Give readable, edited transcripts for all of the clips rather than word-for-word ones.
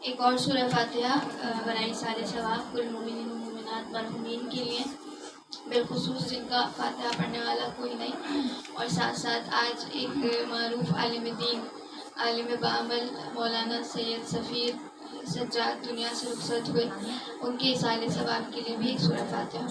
ایک اور سورہ فاتحہ برائے سارے ثواب کل مومنین و مومنات مرحومین کے لیے، بالخصوص جن کا فاتحہ پڑھنے والا کوئی نہیں، اور ساتھ ساتھ آج ایک معروف عالم دین، عالم بعمل مولانا سید سفیر سجاد دنیا سے رخصت ہوئے، ان کے اصالِ ثواب کے لیے بھی ایک سورہ فاتحہ.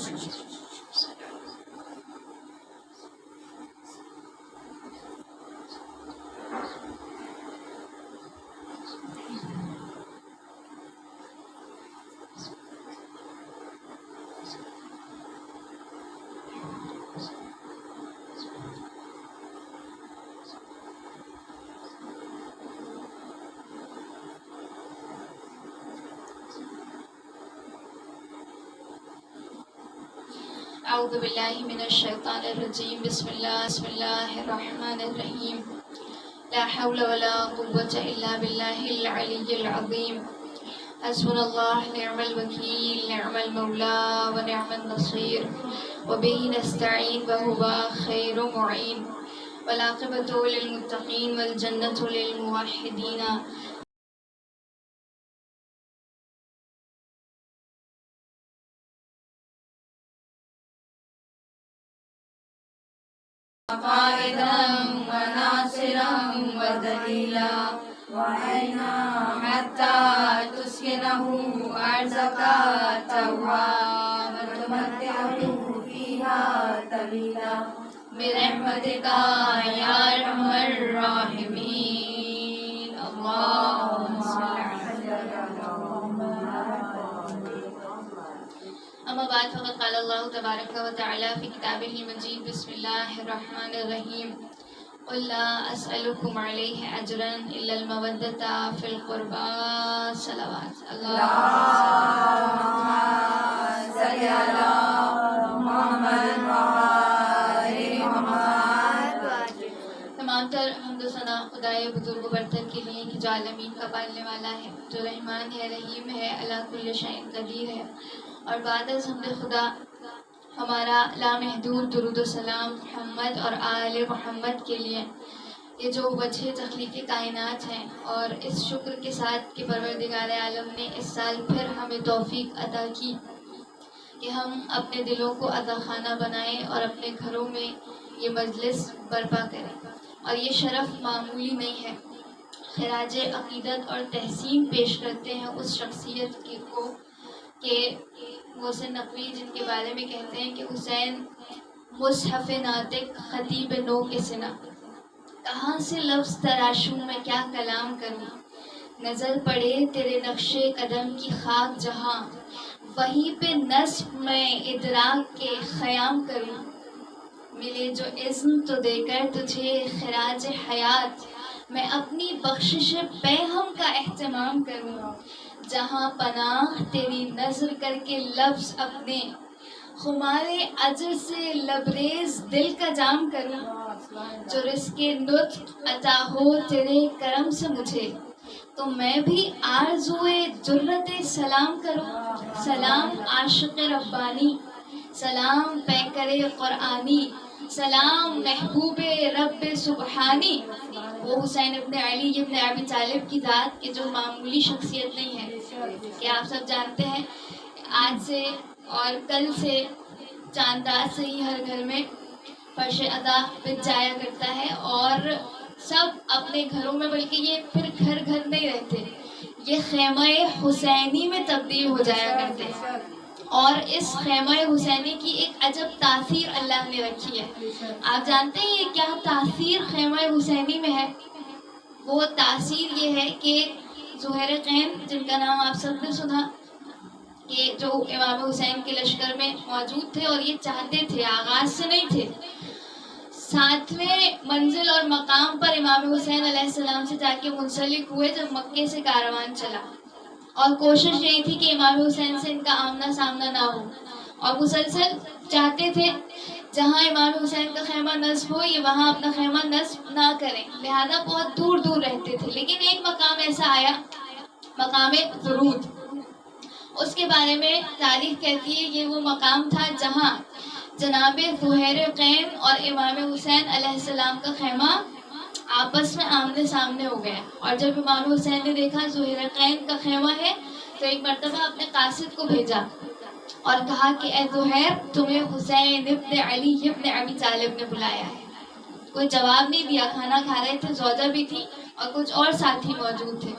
اعوذ باللہ من الشیطان الرجیم، بسم اللہ الرحمن الرحیم، لا حول ولا قوة الا باللہ العلی العظیم، حسبنا اللہ نعم الوکیل نعم المولا ونعم النصیر وبہ نستعین وہو خیر معین، والعاقبۃ للمتقین والجنۃ للموحدین. قائدا وناصرا ودليلا وعينا حتى تسكنه أرضك طوعا وتمتعه فيها طويلا برحمتك يا أرحم الراحمين. اللهم صل اما بعد فقد قال اللہ تبارک و تعالی فی کتابہ المجید، بسم اللہ الرحمن الرحیم، قل لا اسألکم علیہ اجرا الا المودۃ فی القربى. صلوات اللہم صل علی محمد وآل محمد. تمام تر حمد و ثنا خدائے بزرگ و برتر کے لیے کہ جو عالمین کا پالنے والا ہے، جو رحمان ہے، رحیم ہے، علی کل شیء قدیر ہے. اور بعد از حمد خدا ہمارا لامحدود درود و سلام محمد اور آل محمد کے لیے. یہ جو وجہ تخلیق کائنات ہیں، اور اس شکر کے ساتھ کہ پروردگار عالم نے اس سال پھر ہمیں توفیق عطا کی کہ ہم اپنے دلوں کو عطا خانہ بنائیں اور اپنے گھروں میں یہ مجلس برپا کریں. اور یہ شرف معمولی نہیں ہے. خراج عقیدت اور تحسین پیش کرتے ہیں اس شخصیت کو کہ محسن نقوی، جن کے بارے میں کہتے ہیں کہ حسین مصحف ناطق خطیب نو کے سنا، کہاں سے لفظ تراشوں میں کیا کلام کروں، نظر پڑے تیرے نقش قدم کی خاک جہاں، وہیں پہ نصب میں ادراک کے خیام کروں. ملے جو اذن تو دے کر تجھے خراج حیات، میں اپنی بخشش پہ ہم کا اہتمام کروں. جہاں پناہ تیری نظر کر کے لفظ اپنے، خمارے اجر سے لبریز دل کا جام کروں. جو رزق نطق عطا ہو تیرے کرم سے مجھے، تو میں بھی آرزوئے جرت سلام کروں. سلام عاشق ربانی، سلام پیکر قرآنی، سلام محبوب رب سبحانی. وہ حسین ابن علی ابن ابی طالب کی ذات کہ جو معمولی شخصیت نہیں ہے، کہ آپ سب جانتے ہیں آج سے اور کل سے چانداز سے ہی ہر گھر میں فرش ادا بچ جایا کرتا ہے، اور سب اپنے گھروں میں، بلکہ یہ پھر گھر گھر نہیں رہتے، یہ خیمہ حسینی میں تبدیل ہو جایا کرتے ہیں. اور اس خیمہ حسینی کی ایک عجب تاثیر اللہ نے رکھی ہے. آپ جانتے ہیں یہ کیا تاثیر خیمہ حسینی میں ہے؟ وہ تاثیر یہ ہے کہ زہرقین، جن کا نام آپ سب نے سنا، کہ جو امام حسین کے لشکر میں موجود تھے، اور یہ چاہتے تھے، آغاز سے نہیں تھے، 7ویں منزل اور مقام پر امام حسین علیہ السلام سے جا کے منسلک ہوئے جب مکے سے کاروان چلا. اور کوشش یہی تھی کہ امام حسین سے ان کا آمنا سامنا نہ ہو، اور مسلسل چاہتے تھے جہاں امام حسین کا خیمہ نصب ہو یہ وہاں اپنا خیمہ نصب نہ کریں، لہذا بہت دور دور رہتے تھے. لیکن ایک مقام ایسا آیا، مقام درود. اس کے بارے میں تاریخ کہتی ہے یہ وہ مقام تھا جہاں جناب زہرقین اور امام حسین علیہ السلام کا خیمہ آپس میں آمنے سامنے ہو گئے. اور جب امام حسین نے دیکھا زہیرقین کا خیمہ ہے تو ایک مرتبہ اپنے قاصد کو بھیجا اور کہا کہ اے زہیر تمہیں حسین ابن علی ابن ابی طالب نے بلایا ہے. کوئی جواب نہیں دیا. کھانا کھا رہے تھے, زوجہ بھی تھی اور کچھ اور ساتھی موجود تھے.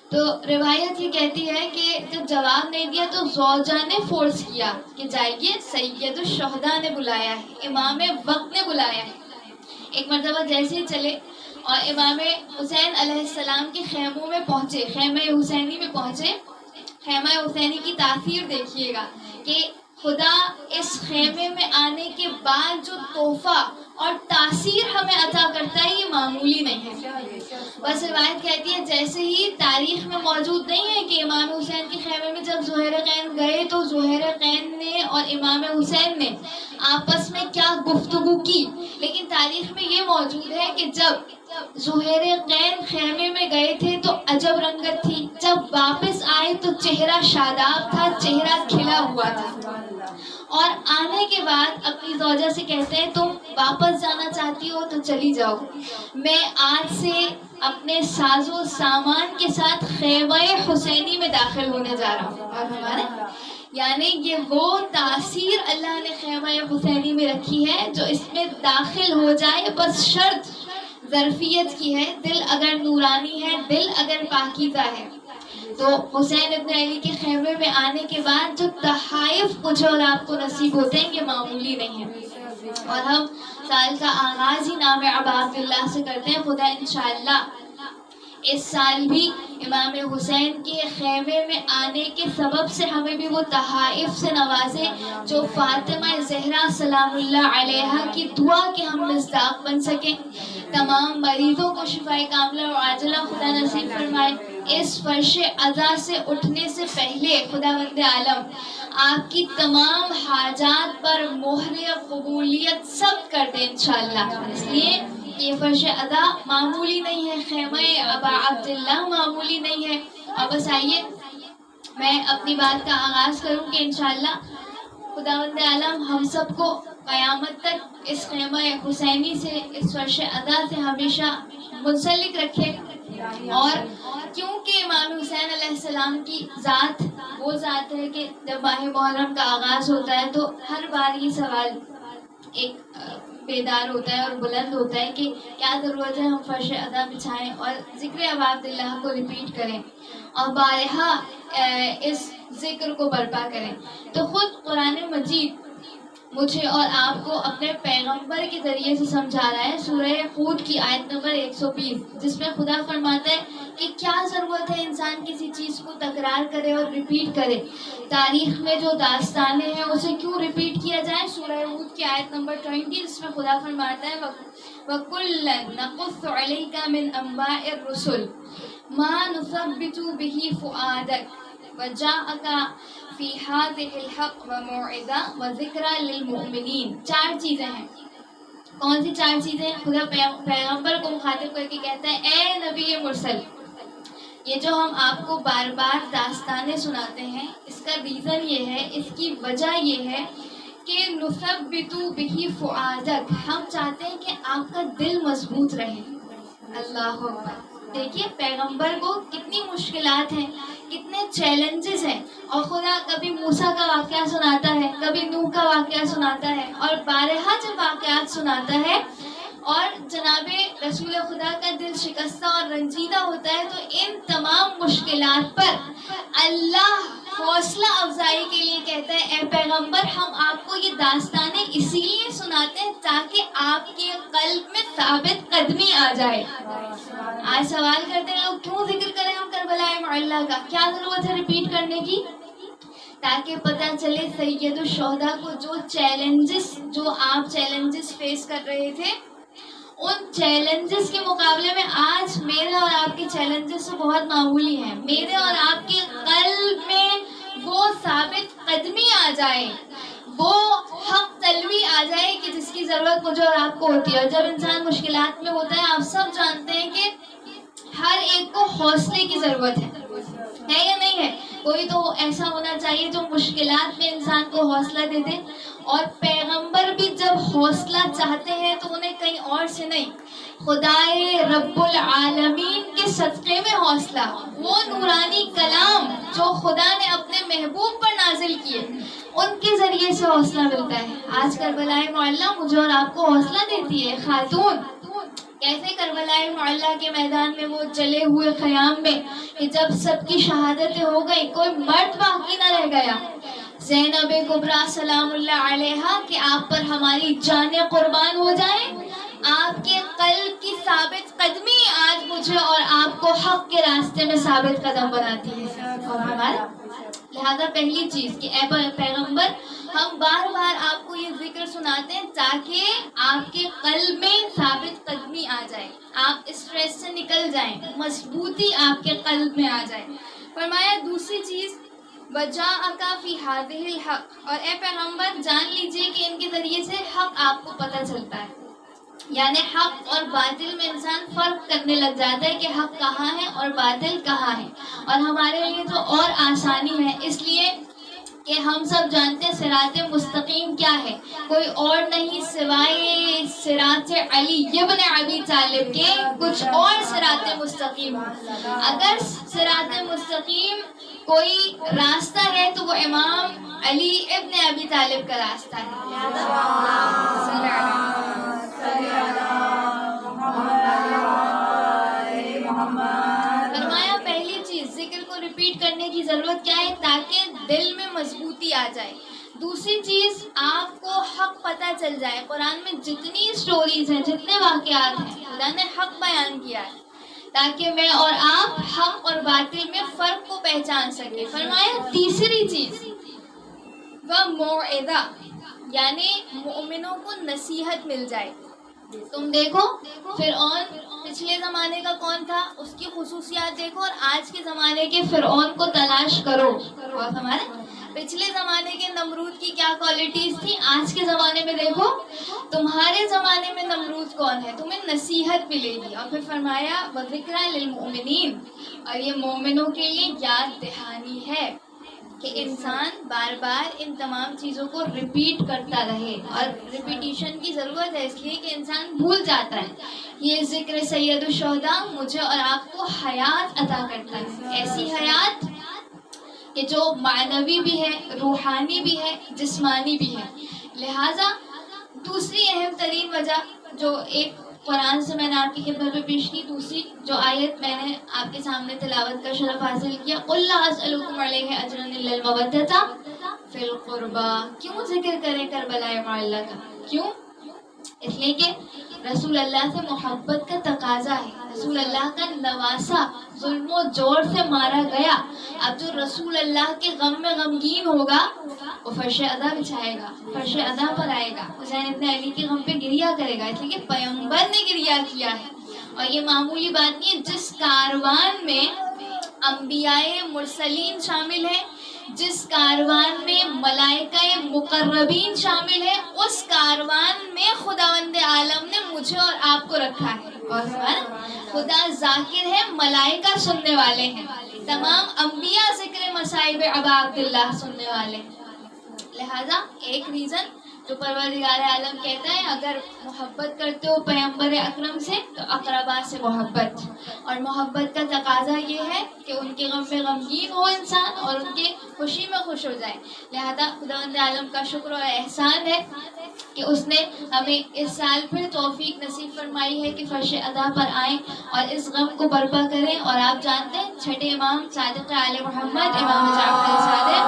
تو روایت یہ کہتی ہے کہ جب جواب نہیں دیا تو زوجہ نے فورس کیا کہ جائیے, سید الشہداء نے بلایا ہے, امام وقت نے بلایا ہے. ایک مرتبہ جیسے ہی چلے اور امام حسین علیہ السلام کے خیموں میں پہنچے, خیمہ حسینی میں پہنچے. خیمہ حسینی کی تاثیر دیکھیے گا کہ خدا اس خیمے میں آنے کے بعد جو تحفہ اور تاثیر ہمیں عطا کرتا ہے یہ معمولی نہیں ہے. بس روایت کہتی ہے جیسے ہی تاریخ میں موجود نہیں ہے کہ امام حسین کے خیمے میں جب زہیرقین گئے تو زہیرقین نے اور امام حسین نے آپس میں کیا گفتگو کی, لیکن تاریخ میں یہ موجود ہے کہ جب زہیرقین خیمے میں گئے تھے تو عجب رنگت تھی, جب واپس آئے تو چہرہ شاداب تھا, چہرہ کھلا ہوا تھا. اور آنے کے بعد اپنی زوجہ سے کہتے ہیں تم واپس جانا چاہتی ہو تو چلی جاؤ, میں آج سے اپنے ساز و سامان کے ساتھ خیمہ حسینی میں داخل ہونے جا رہا ہوں. اور ہمارے یعنی یہ وہ تاثیر اللہ نے خیمہ حسینی میں رکھی ہے جو اس میں داخل ہو جائے, بس شرط ظرفیت کی ہے, دل اگر نورانی ہے, دل اگر پاکیزہ ہے. تو حسین ابن علی کے خیمے میں آنے کے بعد جو تحائف مجھے اور آپ کو نصیب ہوتے ہیں یہ معمولی نہیں ہے. اور ہم سال کا آغاز ہی نام عبد اللہ سے کرتے ہیں. خدا انشاءاللہ اس سال بھی امام حسین کے خیمے میں آنے کے سبب سے ہمیں بھی وہ تحائف سے نوازے جو فاطمہ زہرا سلام اللہ علیہا کی دعا کے ہم مصداق بن سکیں. تمام مریضوں کو شفاء کاملہ اور عاجلہ خدا نصیب فرمائے. اس فرش عزا سے اٹھنے سے پہلے خداوند عالم آپ کی تمام حاجات پر مہر قبولیت سب کر دے انشاءاللہ. اس لیے یہ فرش عزا معمولی نہیں ہے, خیمہ ابا عبداللہ معمولی نہیں ہے. اور بس آئیے میں اپنی بات کا آغاز کروں کہ انشاءاللہ خداوند عالم ہم سب کو قیامت تک اس خیمہ حسینی سے, اس فرش عزا سے ہمیشہ منسلک رکھے. اور کیونکہ امام حسین علیہ السلام کی ذات وہ ذات ہے کہ جب ماہ محرم کا آغاز ہوتا ہے تو ہر بار یہ سوال ایک بیدار ہوتا ہے اور بلند ہوتا ہے کہ کیا ضرورت ہے ہم فرش عزا بچھائیں اور ذکر ابا عبداللہ کو ریپیٹ کریں اور بارہا اس ذکر کو برپا کریں. تو خود قرآن مجید مجھے اور آپ کو اپنے پیغمبر کے ذریعے سے سمجھا رہا ہے. سورہ ہود کی آیت نمبر 120 جس میں خدا فرماتا ہے کہ کیا ضرورت ہے انسان کسی چیز کو تکرار کرے اور ریپیٹ کرے, تاریخ میں جو داستانیں ہیں اسے کیوں ریپیٹ کیا جائے. سورہ ہود کی آیت نمبر 20 جس میں خدا فرماتا ہے وَكُلًّا نَقُصُّ عَلَيْكَ مِنْ أَنْبَاءِ الرُّسُلِ مَا نُثَبِّتُ بِهِ فُؤَادَكَ وَجَاءَكَ فِي هَٰذِهِ الْحَقُّ وَمَوْعِظَةٌ وَذِكْرَىٰ لِلْمُؤْمِنِينَ. 4 چیزیں ہیں. کون سی 4 چیزیں؟ خدا پیغمبر کو مخاطب کر کے کہتا ہے اے نبی مرسل, یہ جو ہم آپ کو بار بار داستانیں سناتے ہیں اس کا ریزن یہ ہے, اس کی وجہ یہ ہے کہ نثبت بہ فؤادک, ہم چاہتے ہیں کہ آپ کا دل مضبوط رہے. اللہ اکبر. دیکھیے پیغمبر کو کتنی مشکلات ہیں, کتنے چیلنجز ہیں, اور خدا کبھی موسیٰ کا واقعہ سناتا ہے, کبھی نوح کا واقعہ سناتا ہے, اور بارہا جب واقعات سناتا ہے اور جناب رسول خدا کا دل شکستہ اور رنجیدہ ہوتا ہے تو ان تمام مشکلات پر اللہ حوصلہ افزائی کے لیے کہتا ہے اے پیغمبر ہم آپ کو یہ داستانیں اسی لیے سناتے ہیں تاکہ آپ کے قلب میں ثابت قدمی آ جائے. آج سوال کرتے ہیں لوگ کیوں ذکر کریں ہم کربلا معلّہ کا, کیا ضرورت ہے ریپیٹ کرنے کی؟ تاکہ پتہ چلے سید الشہداء کو جو آپ چیلنجز فیس کر رہے تھے ان چیلنجز کے مقابلے میں آج میرے اور آپ کے چیلنجز تو بہت معمولی ہیں. میرے اور آپ کے قلب میں وہ ثابت قدمی آ جائے, وہ حق طلبی آ جائے کہ جس کی ضرورت مجھے اور آپ کو ہوتی ہے. اور جب انسان مشکلات میں ہوتا ہے آپ سب جانتے ہیں کہ ہر ایک کو حوصلے کی ضرورت ہے یا نہیں ہے؟ کوئی تو ایسا ہونا چاہیے جو مشکلات میں انسان کو حوصلہ دے دے. اور پیغمبر بھی جب حوصلہ چاہتے ہیں تو انہیں کہیں اور سے نہیں خدائے رب العالمین کے صدقے میں حوصلہ، وہ نورانی کلام جو خدا نے اپنے محبوب پر نازل کیے، ان کے ذریعے سے حوصلہ ملتا ہے۔ آج کربلائے معلیٰ مجھے اور آپ کو حوصلہ دیتی ہے۔ خاتون کیسے کربلائے معلیٰ کے میدان میں وہ جلے ہوئے خیام میں کہ جب سب کی شہادتیں ہو گئی کوئی مرد باقی نہ رہ گیا، زینب کبریٰ سلام اللہ علیہا کہ آپ پر ہماری جانیں قربان ہو جائیں، آپ کے قلب کی ثابت قدمی آج مجھے اور آپ کو حق کے راستے میں ثابت قدم بناتی ہے۔ اور ہمارا لہذا پہلی چیز کہ اے پیغمبر، ہم بار بار آپ کو یہ ذکر سناتے ہیں تاکہ آپ کے قلب میں ثابت قدمی آ جائے، آپ اسٹریس سے نکل جائیں، مضبوطی آپ کے قلب میں آ جائے۔ فرمایا دوسری چیز وَجَاءَكَ فِي هَذِهِ الْحَقِّ، اور اے پیغمبر جان لیجئے کہ ان کے ذریعے سے حق آپ کو پتہ چلتا ہے، یعنی حق اور باطل میں انسان فرق کرنے لگ جاتا ہے کہ حق کہاں ہے اور باطل کہاں ہے، اور ہمارے لیے تو اور آسانی ہے، اس لیے کہ ہم سب جانتے ہیں صراط مستقیم کیا ہے، کوئی اور نہیں سوائے صراط علی ابن ابی طالب کے کچھ اور صراط مستقیم ہو۔ اگر صراط مستقیم کوئی راستہ ہے تو وہ امام علی ابن ابی طالب کا راستہ ہے۔ فرمایا پہلی چیز ذکر کو ریپیٹ کرنے کی ضرورت کیا ہے تاکہ دل میں مضبوطی آ جائے۔ دوسری چیز آپ کو حق پتہ چل جائے۔ قرآن میں جتنی سٹوریز ہیں، جتنے واقعات ہیں، خدا نے حق بیان کیا ہے تاکہ میں اور آپ حق اور باطل میں فرق کو پہچان سکیں۔ فرمایا تیسری چیز وَمَوْعِظَةٌ، یعنی مومنوں کو نصیحت مل جائے۔ تم دیکھو فرعون پچھلے زمانے کا کون تھا، اس کی خصوصیات دیکھو، اور آج کے زمانے کے فرعون کو تلاش کرو۔ اور ہمارے پچھلے زمانے کے نمرود کی کیا کوالٹیز تھی، آج کے زمانے میں دیکھو تمہارے زمانے میں نمرود کون ہے، تمہیں نصیحت ملے گی۔ اور پھر فرمایا وَذِكْرَى لِلْمُؤْمِنِينَ، اور یہ مومنوں کے لیے یاد دہانی ہے کہ انسان بار بار ان تمام چیزوں کو ریپیٹ کرتا رہے، اور ریپیٹیشن کی ضرورت ہے اس لیے کہ انسان بھول جاتا ہے۔ یہ ذکر سید الشہداء مجھے اور آپ کو حیات عطا کرتا ہے، ایسی حیات کہ جو معنوی بھی ہے، روحانی بھی ہے، جسمانی بھی ہے۔ لہٰذا دوسری اہم ترین وجہ جو ایک قرآن سے میں نے آپ کی خدمت میں پیش کی، دوسری جو آیت میں نے آپ کے سامنے تلاوت کا شرف حاصل کیا، قُلْ لَا أَسْأَلُكُمْ عَلَيْهِ أَجْرًا إِلَّا الْمَوَدَّةَ فِي الْقُرْبَى۔ کیوں ذکر کریں کربلائے معلیٰ کا؟ کیوں؟ اس لیے کہ رسول اللہ سے محبت کا تقاضا ہے، رسول اللہ کا نواسا ظلم و جور سے مارا گیا، اب جو رسول اللہ کے غم میں غمگین ہوگا وہ فرش ادا بچھائے گا، فرش ادا پر آئے گا، حسین ابن علی کے غم پہ گریا کرے گا، اس لیے کہ پیغمبر نے گریا کیا ہے۔ اور یہ معمولی بات نہیں ہے، جس کاروان میں انبیاء مرسلین شامل ہیں، جس کاروان میں ملائکہ مقربین شامل ہیں، اس کاروان میں خداوند عالم نے مجھے اور آپ کو رکھا ہے۔ اور خدا ذاکر ہے، ملائکہ سننے والے ہیں، تمام انبیاء ذکر مصائب ابا عبداللہ سننے والے ہیں۔ لہذا ایک ریزن جو پروردگار عالم کہتا ہے اگر محبت کرتے ہو پیغمبر اکرم سے تو اقربا سے محبت، اور محبت کا تقاضا یہ ہے کہ ان کے غم میں غمگین ہو انسان اور ان کے خوشی میں خوش ہو جائے۔ لہذا خداوند عالم کا شکر اور احسان ہے کہ اس نے ہمیں اس سال پھر توفیق نصیب فرمائی ہے کہ فرش ادا پر آئیں اور اس غم کو برپا کریں۔ اور آپ جانتے ہیں چھٹے امام صادق آل محمد امام جعفر صادق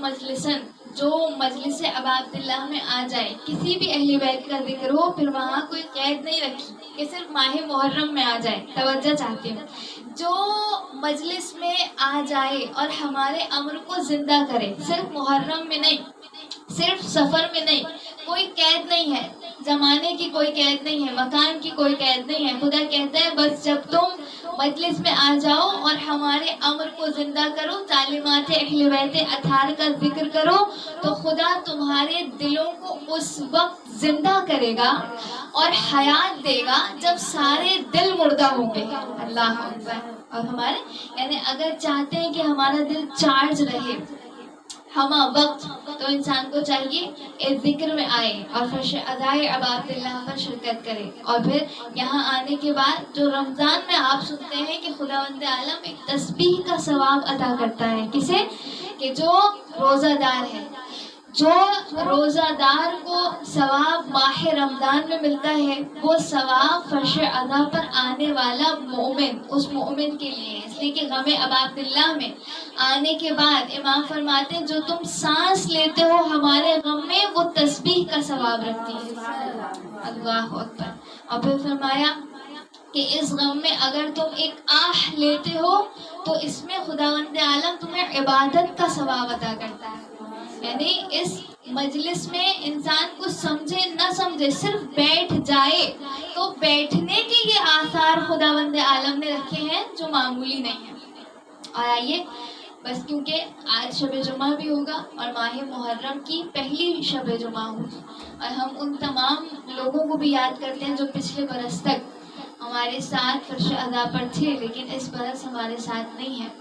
مجلسن، جو مجلس ابا عبداللہ میں آ جائے، کسی بھی اہل بیت کا ذکر ہو، پھر وہاں کوئی قید نہیں رکھی کہ صرف ماہ محرم میں آ جائے، توجہ چاہتی ہوں، جو مجلس میں آ جائے اور ہمارے امر کو زندہ کرے، صرف محرم میں نہیں، صرف سفر میں نہیں، کوئی قید نہیں ہے، زمانے کی کوئی قید نہیں ہے، مکان کی کوئی قید نہیں ہے۔ خدا کہتا ہے بس جب تم مجلس میں آ جاؤ اور ہمارے امر کو زندہ کرو، تعلیمات اہل بیت اطہار کا ذکر کرو، تو خدا تمہارے دلوں کو اس وقت زندہ کرے گا اور حیات دے گا جب سارے دل مردہ ہوں گے۔ اللہ اکبر۔ اور ہمارے یعنی اگر چاہتے ہیں کہ ہمارا دل چارج رہے ہمہ وقت، تو انسان کو چاہیے اس ذکر میں آئے اور پھر ادائے عبادت اللہ پر شرکت کرے. اور پھر یہاں آنے کے بعد جو رمضان میں آپ سنتے ہیں کہ خداوند عالم ایک تسبیح کا ثواب عطا کرتا ہے، کسے؟ کہ جو روزہ دار ہے. جو روزہ دار کو ثواب ماہ رمضان میں ملتا ہے، وہ ثواب فرش ادا پر آنے والا مومن، اس مومن کے لیے ہے. اس لیے کہ غم عبادت اللہ میں آنے کے بعد امام فرماتے ہیں جو تم سانس لیتے ہو ہمارے غم میں، وہ تسبیح کا ثواب رکھتی ہے. اللہ اکبر. اور پھر فرمایا کہ اس غم میں اگر تم ایک آہ لیتے ہو تو اس میں خداوند عالم تمہیں عبادت کا ثواب عطا کرتا ہے. یعنی اس مجلس میں انسان کو سمجھے نہ سمجھے صرف بیٹھ جائے تو بیٹھنے کے یہ آثار خداوند عالم نے رکھے ہیں جو معمولی نہیں ہیں. اور آئیے بس کیونکہ آج شب جمعہ بھی ہوگا اور ماہ محرم کی پہلی شب جمعہ ہوگی، اور ہم ان تمام لوگوں کو بھی یاد کرتے ہیں جو پچھلے برس تک ہمارے ساتھ فرش ادا پر تھے لیکن اس برس ہمارے ساتھ نہیں ہیں.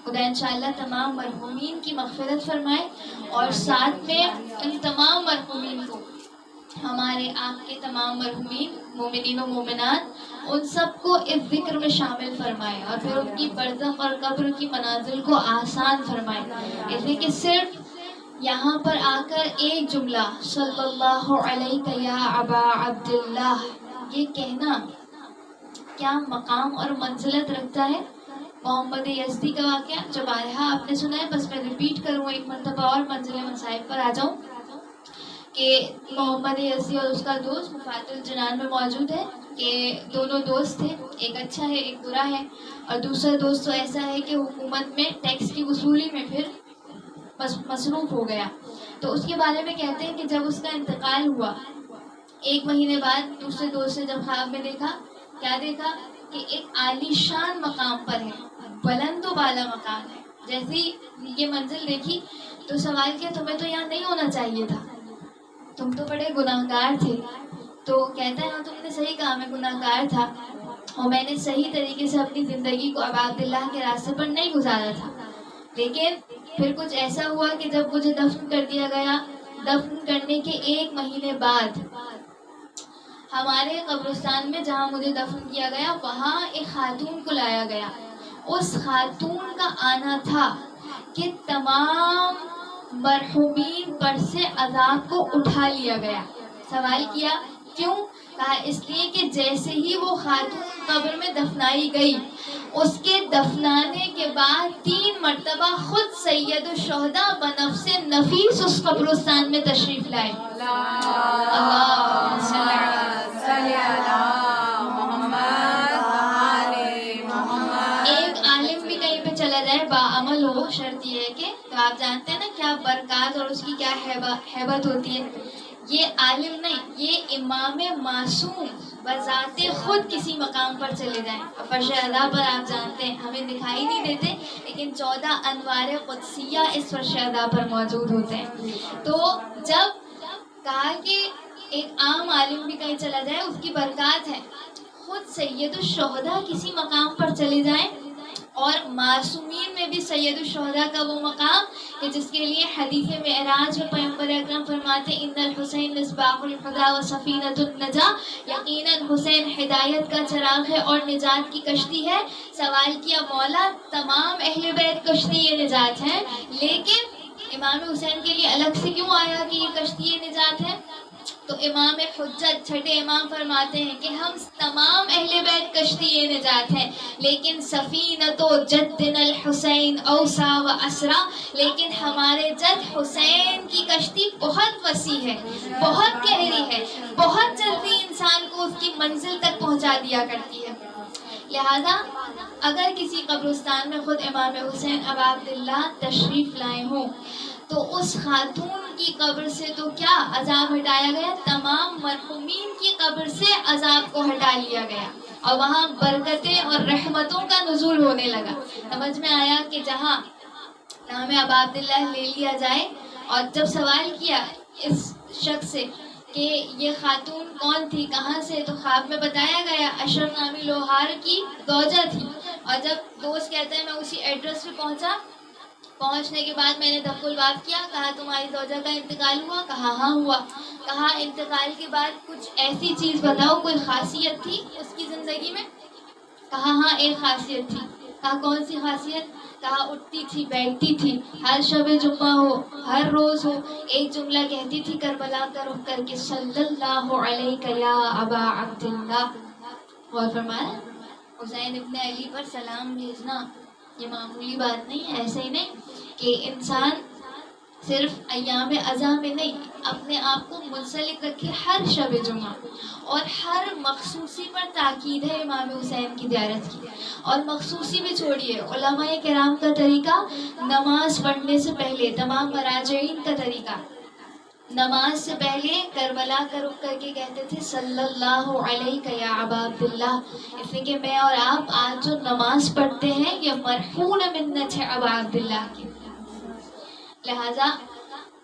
خدا انشاءاللہ تمام مرحومین کی مغفرت فرمائے اور ساتھ میں ان تمام مرحومین کو، ہمارے آپ کے تمام مرحومین مومنین و مومنات، ان سب کو اس ذکر میں شامل فرمائے اور پھر ان کی برزخ اور قبر کی منازل کو آسان فرمائے. اس لیے کہ صرف یہاں پر آ کر ایک جملہ صلی اللہ علیہ یا ابا عبداللہ یہ کہنا کیا مقام اور منزلت رکھتا ہے. محمد یزدی کا واقعہ جو بارہا آپ نے سنا ہے، بس میں ریپیٹ کروں ایک مرتبہ اور منزل مصائب پر آ جاؤں کہ محمد یزدی اور اس کا دوست مفاد الجنان میں موجود ہے کہ دونوں دوست تھے، ایک اچھا ہے ایک برا ہے، اور دوسرا دوست تو ایسا ہے کہ حکومت میں ٹیکس کی وصولی میں پھر مصروف ہو گیا. تو اس کے بارے میں کہتے ہیں کہ جب اس کا انتقال ہوا ایک مہینے بعد دوسرے دوست سے جب خواب میں دیکھا، کیا دیکھا کہ ایک عالی شان مقام پر ہے، بلند و بالا مقام ہے. جیسے یہ منزل دیکھی تو سوال کیا تمہیں تو یہاں نہیں ہونا چاہیے تھا، تم تو بڑے گناہگار تھے. تو کہتا ہے ہاں تم نے صحیح کہا، میں گناہگار تھا اور میں نے صحیح طریقے سے اپنی زندگی کو عبادت اللہ کے راستے پر نہیں گزارا تھا. لیکن پھر کچھ ایسا ہوا کہ جب مجھے دفن کر دیا گیا، دفن کرنے کے ایک مہینے بعد ہمارے قبرستان میں جہاں مجھے دفن کیا گیا وہاں ایک خاتون کو لایا گیا. اس خاتون کا آنا تھا کہ تمام مرحومین پر سے عذاب کو اٹھا لیا گیا. سوال کیا کیوں؟ کہا اس لیے کہ جیسے ہی وہ خاتون قبر میں دفنائی گئی، اس کے دفنانے کے بعد 3 مرتبہ خود سید الشہداء بنفس نفیس اس قبرستان میں تشریف لائے. اللہ ایک عالم بھی کہیں پہ چلا جائے باعمل ہو، شرط یہ ہے کہ تو آپ جانتے ہیں نا کیا برکات اور اس کی کیا ہیبت ہوتی ہے. یہ عالم نہیں، یہ امام معصوم بذات خود کسی مقام پر چلے جائیں. فرش ادا پر آپ جانتے ہیں ہمیں دکھائی نہیں دیتے لیکن 14 انوار قدسیہ اس فرش ادا پر موجود ہوتے ہیں. تو جب کہا کہ ایک عام عالم بھی کہیں چلا جائے اس کی برکات ہے، خود سید الشہداء کسی مقام پر چلے جائیں، اور معصومین میں بھی سید الشہداء کا وہ مقام کہ جس کے لیے حدیث معراج میں پیغمبر اکرم فرماتے ان الحسین مصباح الہدیٰ و سفینۃ النجاہ، یقیناً حسین ہدایت کا چراغ ہے اور نجات کی کشتی ہے. سوال کیا مولا تمام اہل بیت کشتی نجات ہے، لیکن امام حسین کے لیے الگ سے کیوں آیا کہ یہ کشتی نجات ہے؟ تو امام حجت چھٹے امام فرماتے ہیں کہ ہم تمام اہل بیت کشتی نجات ہیں، لیکن سفینۃ جدنا الحسین اوسع و اسرع، لیکن ہمارے جد حسین کی کشتی بہت وسیع ہے، بہت گہری ہے، بہت جلدی انسان کو اس کی منزل تک پہنچا دیا کرتی ہے. لہذا اگر کسی قبرستان میں خود امام حسین ابا عبداللہ تشریف لائے ہوں تو اس خاتون کی قبر سے تو کیا عذاب ہٹایا گیا، تمام مرحومین کی قبر سے عذاب کو ہٹا لیا گیا اور وہاں برکتیں اور رحمتوں کا نزول ہونے لگا. سمجھ میں آیا کہ جہاں نام ابا عبداللہ لے لیا جائے. اور جب سوال کیا اس شخص سے کہ یہ خاتون کون تھی، کہاں سے، تو خواب میں بتایا گیا اشرف نامی لوہار کی زوجہ تھی. اور جب دوست کہتا ہے میں اسی ایڈریس پہ پہنچا، پہنچنے کے بعد میں نے دخل الباب کیا، کہا تمہاری زوجہ کا انتقال ہوا؟ کہا ہاں ہوا. کہا انتقال کے بعد کچھ ایسی چیز بتاؤ، کوئی خاصیت تھی اس کی زندگی میں؟ کہا ہاں ایک خاصیت تھی. کہا کون سی خاصیت؟ کہا اٹھتی تھی بیٹھتی تھی، ہر شب جمعہ ہو ہر روز ہو ایک جملہ کہتی تھی کربلا کا رخ کر کے صلی اللہ علیہ یا ابا عبداللہ. اور فرمایا حسین ابن علی پر سلام بھیجنا یہ معمولی بات نہیں ہے. ایسے ہی نہیں کہ انسان صرف ایام ازاں میں نہیں، اپنے آپ کو منسلک رکھے ہر شب جمعہ. اور ہر مخصوصی پر تاکید ہے امام حسین کی زیارت کی. اور مخصوصی بھی چھوڑیے، علماء کرام کا طریقہ نماز پڑھنے سے پہلے، تمام مراجعین کا طریقہ نماز سے پہلے کربلا کا رخ کر کے کہتے تھے صلی اللہ علیہ یا ابا عبداللہ. اس لیے کہ میں اور آپ آج جو نماز پڑھتے ہیں یہ مرہون منت ہے ابا عبداللہ کی. لہذا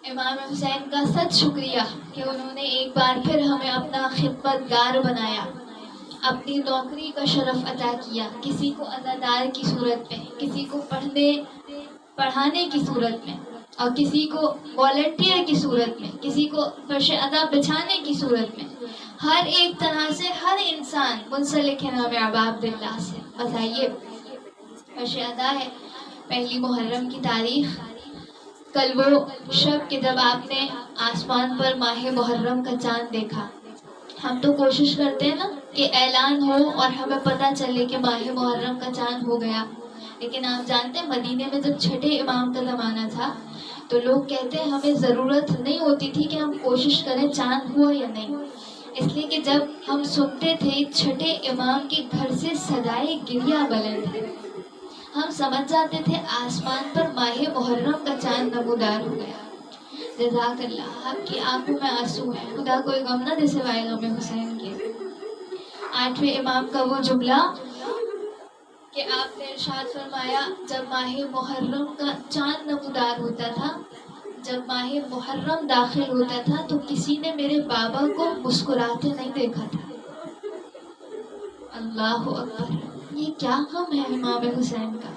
امام حسین کا سچ شکریہ کہ انہوں نے ایک بار پھر ہمیں اپنا خدمت گار بنایا، اپنی نوکری کا شرف عطا کیا، کسی کو عزادار کی صورت میں، کسی کو پڑھانے کی صورت میں، اور کسی کو والنٹیئر کی صورت میں، کسی کو فرش ادا بچھانے کی صورت میں. ہر ایک طرح سے ہر انسان منسلک ہے نام ابا عبداللہ سے. بتائیے فرش ادا ہے پہلی محرم کی تاریخ، کل وہ شب کہ جب آپ نے آسمان پر ماہ محرم کا چاند دیکھا. ہم تو کوشش کرتے ہیں نا کہ اعلان ہو اور ہمیں پتہ چلے کہ ماہ محرم کا چاند ہو گیا. لیکن آپ جانتے ہیں مدینے میں جب چھٹے امام کا زمانہ تھا تو لوگ کہتے ہیں ہمیں ضرورت نہیں ہوتی تھی کہ ہم کوشش کریں چاند ہوا یا نہیں. اس لیے کہ جب ہم سنتے تھے چھٹے امام کے گھر سے صدائے گریہ بلند ہے، ہم سمجھ جاتے تھے آسمان پر ماہ محرم کا چاند نمودار ہو گیا. جزاک اللہ، آپ کی آنکھوں میں آنسو ہے، خدا کوئی غم نہ دے سوائے غم حسین کے. 8ویں امام کا وہ جملہ کہ آپ نے ارشاد فرمایا جب ماہ محرم کا چاند نمودار ہوتا تھا، جب ماہ محرم داخل ہوتا تھا تو کسی نے میرے بابا کو مسکراتے نہیں دیکھا تھا. اللہ اکبر، یہ کیا غم ہے امام حسین کا.